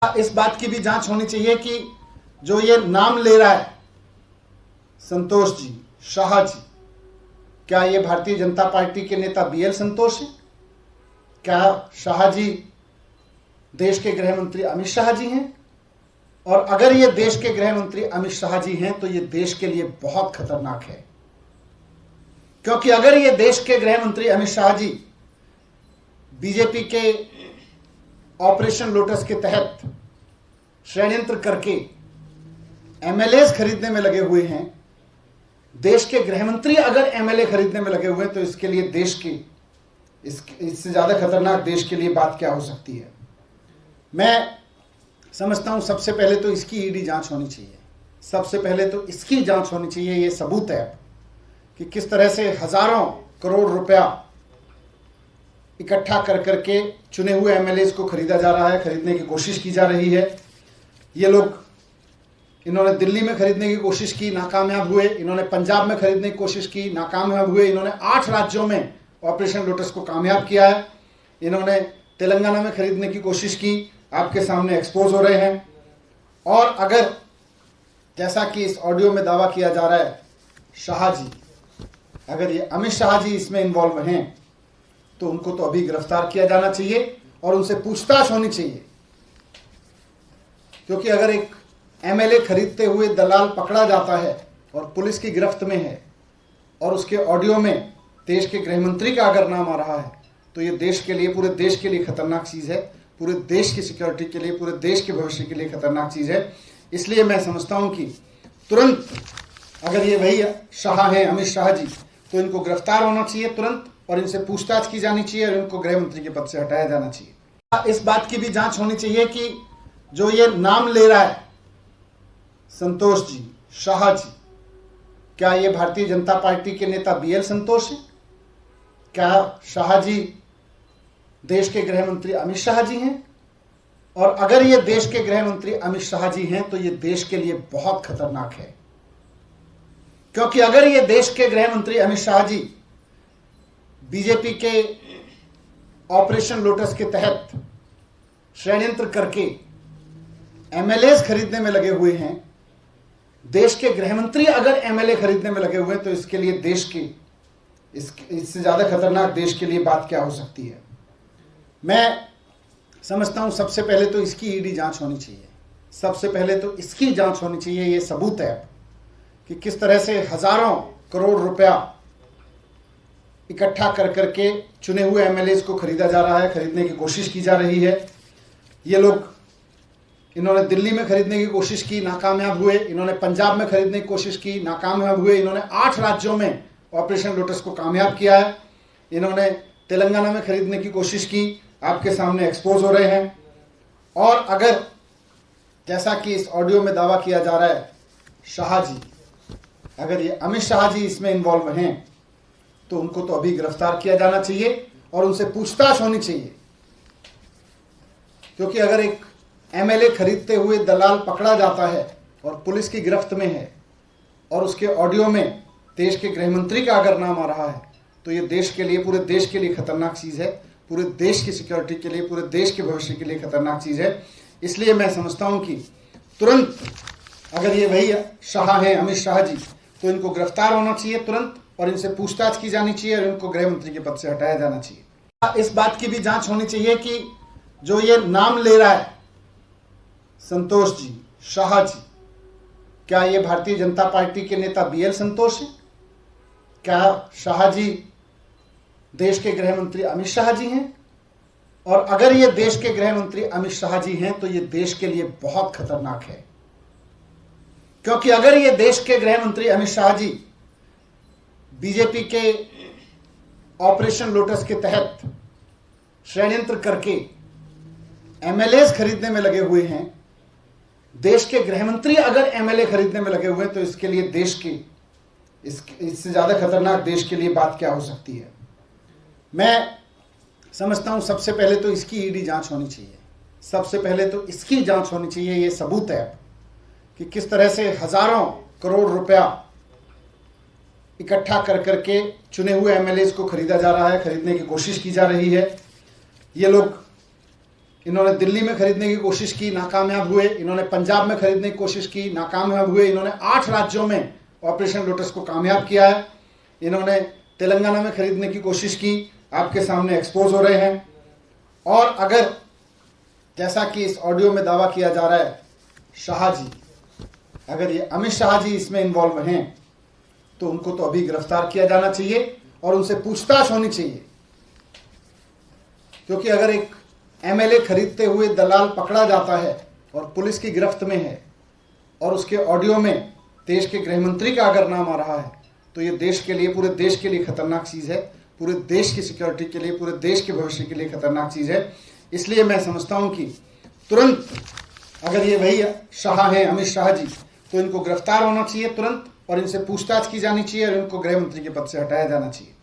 इस बात की भी जांच होनी चाहिए कि जो ये नाम ले रहा है संतोष जी, शाह जी, क्या ये भारतीय जनता पार्टी के नेता बीएल संतोष है? क्या शाह जी देश के गृह मंत्री अमित शाह जी हैं? और अगर ये देश के गृह मंत्री अमित शाह जी हैं तो ये देश के लिए बहुत खतरनाक है, क्योंकि अगर ये देश के गृह मंत्री अमित शाह जी बीजेपी के ऑपरेशन लोटस के तहत षड्यंत्र करके एमएलए खरीदने में लगे हुए हैं, देश के गृह मंत्री अगर एमएलए खरीदने में लगे हुए हैं तो इसके लिए देश की इससे ज्यादा खतरनाक देश के लिए बात क्या हो सकती है। मैं समझता हूं सबसे पहले तो इसकी ईडी जांच होनी चाहिए। सबसे पहले तो इसकी जांच होनी चाहिए। ये सबूत है कि किस तरह से हजारों करोड़ रुपया इकट्ठा कर करके चुने हुए एमएलए को खरीदा जा रहा है, खरीदने की कोशिश की जा रही है। ये लोग, इन्होंने दिल्ली में खरीदने की कोशिश की, नाकामयाब हुए। इन्होंने पंजाब में खरीदने की कोशिश की, नाकामयाब हुए। इन्होंने 8 राज्यों में ऑपरेशन लोटस को कामयाब किया है। इन्होंने तेलंगाना में खरीदने की कोशिश की, आपके सामने एक्सपोज हो रहे हैं। और अगर जैसा कि इस ऑडियो में दावा किया जा रहा है शाह जी, अगर ये अमित शाह जी इसमें इन्वॉल्व हैं तो उनको तो अभी गिरफ्तार किया जाना चाहिए और उनसे पूछताछ होनी चाहिए, क्योंकि अगर एक एमएलए खरीदते हुए दलाल पकड़ा जाता है और पुलिस की गिरफ्त में है और उसके ऑडियो में देश के गृह मंत्री का अगर नाम आ रहा है तो ये देश के लिए, पूरे देश के लिए खतरनाक चीज है। पूरे देश की सिक्योरिटी के लिए, पूरे देश के भविष्य के लिए खतरनाक चीज है। इसलिए मैं समझता हूं कि तुरंत अगर ये वही शाह हैं, अमित शाह जी, तो इनको गिरफ्तार होना चाहिए तुरंत और इनसे पूछताछ की जानी चाहिए और इनको गृह मंत्री के पद से हटाया जाना चाहिए। इस बात की भी जांच होनी चाहिए कि जो ये नाम ले रहा है संतोष जी, शाह जी, क्या ये भारतीय जनता पार्टी के नेता बीएल संतोष है? क्या शाह जी देश के गृह मंत्री अमित शाह जी हैं? और अगर ये देश के गृह मंत्री अमित शाह जी हैं तो ये देश के लिए बहुत खतरनाक है, क्योंकि अगर ये देश के गृह मंत्री अमित शाह जी बीजेपी के ऑपरेशन लोटस के तहत षड्यंत्र करके एमएलए खरीदने में लगे हुए हैं, देश के गृह मंत्री अगर एमएलए खरीदने में लगे हुए हैं तो इसके लिए देश की इससे ज्यादा खतरनाक देश के लिए बात क्या हो सकती है। मैं समझता हूं सबसे पहले तो इसकी ईडी जांच होनी चाहिए। सबसे पहले तो इसकी जांच होनी चाहिए। ये सबूत है कि किस तरह से हजारों करोड़ रुपया इकट्ठा कर करके चुने हुए एमएलए को खरीदा जा रहा है, खरीदने की कोशिश की जा रही है। ये लोग, इन्होंने दिल्ली में खरीदने की कोशिश की, नाकामयाब हुए। इन्होंने पंजाब में खरीदने की कोशिश की, नाकामयाब हुए। इन्होंने 8 राज्यों में ऑपरेशन लोटस को कामयाब किया है। इन्होंने तेलंगाना में खरीदने की कोशिश की, आपके सामने एक्सपोज हो रहे हैं। और अगर जैसा कि इस ऑडियो में दावा किया जा रहा है शाह जी, अगर ये अमित शाह जी इसमें इन्वॉल्व हैं तो उनको तो अभी गिरफ्तार किया जाना चाहिए और उनसे पूछताछ होनी चाहिए, क्योंकि अगर एक एमएलए खरीदते हुए दलाल पकड़ा जाता है और पुलिस की गिरफ्त में है और उसके ऑडियो में देश के गृह मंत्री का अगर नाम आ रहा है तो ये देश के लिए, पूरे देश के लिए खतरनाक चीज है। पूरे देश की सिक्योरिटी के लिए, पूरे देश के भविष्य के लिए खतरनाक चीज है। इसलिए मैं समझता हूं कि तुरंत अगर ये वही शाह हैं, अमित शाह जी, तो इनको गिरफ्तार होना चाहिए तुरंत और इनसे पूछताछ की जानी चाहिए और इनको गृह मंत्री के पद से हटाया जाना चाहिए। इस बात की भी जांच होनी चाहिए कि जो ये नाम ले रहा है संतोष जी, शाह जी, क्या ये भारतीय जनता पार्टी के नेता बीएल संतोष है? क्या शाह जी देश के गृह मंत्री अमित शाह जी हैं? और अगर ये देश के गृह मंत्री अमित शाह जी हैं तो ये देश के लिए बहुत खतरनाक है, क्योंकि अगर ये देश के गृह मंत्री अमित शाह जी बीजेपी के ऑपरेशन लोटस के तहत षड्यंत्र करके एमएलए खरीदने में लगे हुए हैं, देश के गृह मंत्री अगर एमएलए खरीदने में लगे हुए हैं तो इसके लिए देश की इससे ज्यादा खतरनाक देश के लिए बात क्या हो सकती है। मैं समझता हूं सबसे पहले तो इसकी ईडी जांच होनी चाहिए। सबसे पहले तो इसकी जांच होनी चाहिए। ये सबूत है कि किस तरह से हजारों करोड़ रुपया इकट्ठा कर करके चुने हुए एमएलए को खरीदा जा रहा है, खरीदने की कोशिश की जा रही है। ये लोग, इन्होंने दिल्ली में खरीदने की कोशिश की, नाकामयाब हुए। इन्होंने पंजाब में खरीदने की कोशिश की, नाकामयाब हुए। इन्होंने 8 राज्यों में ऑपरेशन लोटस को कामयाब किया है। इन्होंने तेलंगाना में खरीदने की कोशिश की, आपके सामने एक्सपोज हो रहे हैं। और अगर जैसा कि इस ऑडियो में दावा किया जा रहा है, शाह जी, अगर ये अमित शाह जी इसमें इन्वॉल्व हैं तो उनको तो अभी गिरफ्तार किया जाना चाहिए और उनसे पूछताछ होनी चाहिए। क्योंकि अगर एक एमएलए खरीदते हुए दलाल पकड़ा जाता है और पुलिस की गिरफ्त में है और उसके ऑडियो में देश के गृह मंत्री का अगर नाम आ रहा है तो ये देश के लिए, पूरे देश के लिए खतरनाक चीज़ है। पूरे देश की सिक्योरिटी के लिए, पूरे देश के भविष्य के लिए खतरनाक चीज़ है। इसलिए मैं समझता हूं कि तुरंत अगर ये वही शाह हैं, अमित शाह जी, तो इनको गिरफ्तार होना चाहिए तुरंत और इनसे पूछताछ की जानी चाहिए और इनको गृह मंत्री के पद से हटाया जाना चाहिए।